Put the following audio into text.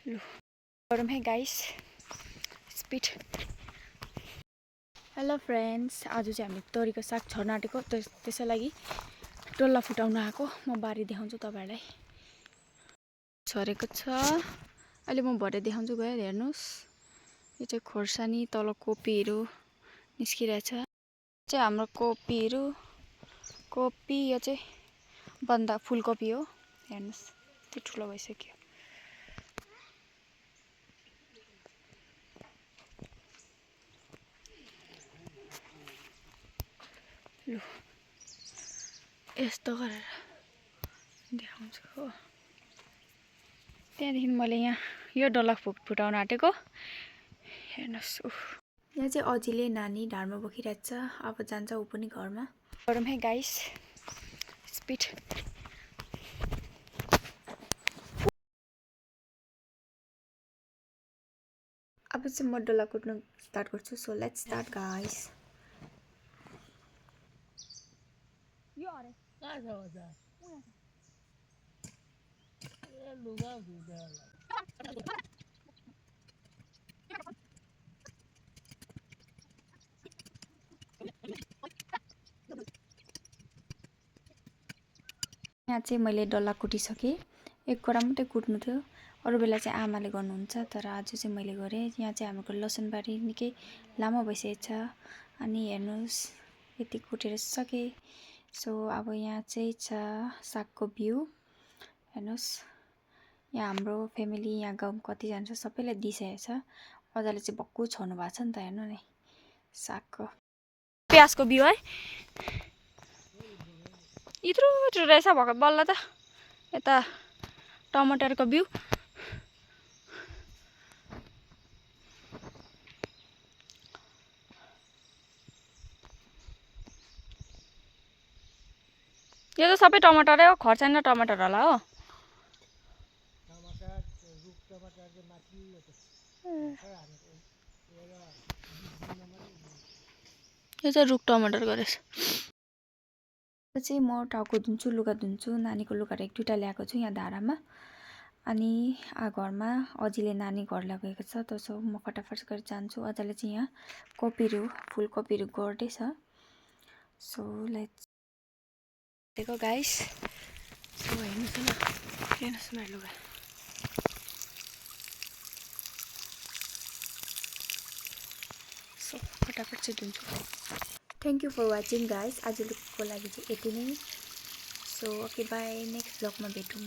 लु गरौँ है गाइस स्पिड। हेलो फ्रेन्ड्स, आज चाहिँ हामी तोरीको साग छर्न आँटेको, त्यसै लागि डल्ला फुटाउन आएको। म बारी देखाउँछु तपाईहरुलाई। छरेको छ, अहिले म भरे देखाउँछु गएर हेर्नुस्। यो चाहिँ खोर्सानी, तल कोपीहरु निस्किरहेछ। चाहिँ हाम्रो कोपीहरु, कोपी यो चाहिँ बन्दा फुलकोपी हो। हेर्नुस् त्यो ठुलो भइसक्यो। लु यस्तो गरेर देखाउँछु हो। त्यहाँदेखि मैले यहाँ यो डल्ला फुटाउन आँटेको। हेर्नुस्, यहाँ चाहिँ अजीले नानी ढाडमा बोकिरहेछ। अब जान्छ ऊ पनि घरमा। गरौँ है गाइस स्पिड। अब चाहिँ म डल्ला कुट्न स्टार्ट गर्छु। So let's start guys. यो अरे यहाँ चाहिँ मैले डल्ला कुटिसकेँ। एक कोरा मात्रै कुट्नु थियो, अरू बेला चाहिँ आमाले गर्नुहुन्छ, तर आज चाहिँ मैले गरेँ। यहाँ चाहिँ हाम्रो लसुनबारी निकै लामो भइसकेको छ। अनि हेर्नुस् यति कुटेर सकेँ। सो अब यहाँ चाहिँ छ सागको बिउ। हेर्नुस् यहाँ हाम्रो फ्यामिली, यहाँ गाउँ कतिजना छ सबैलाई दिइसकेको छ। अझले चाहिँ भक्कु छर्नु भएको छ नि त। हेर्नु नि सागको प्याजको बिउ है, यत्रो यत्रो रहेछ भएको बल्ल त। यता टमाटरको बिउ, यो त सबै टमाटरै हो। खर्सानी र टमाटर होला हो। यो चाहिँ रुख टमाटर गरेछ। चाहिँ म टाउको धुन्छु, लुगा धुन्छु। नानीको लुगाहरू एक दुईवटा ल्याएको छु यहाँ धारामा। अनि घरमा अजीले नानी घर लगेको छ। त्यसो म फटाफट गरेर जान्छु। अझले चाहिँ यहाँ कोपीहरू, फुलकोपीहरू गर्दैछ। सो लेट्स देखो गाइस। सो हेर्नुहोस् न, हेर्नुहोस् मेरो लुगा। सो फटाफट चाहिँ धुन्छु। Thank you for watching guys. आजको लागि चाहिँ यति नै। सो ओके बाई, नेक्स्ट ब्लगमा भेटौँ।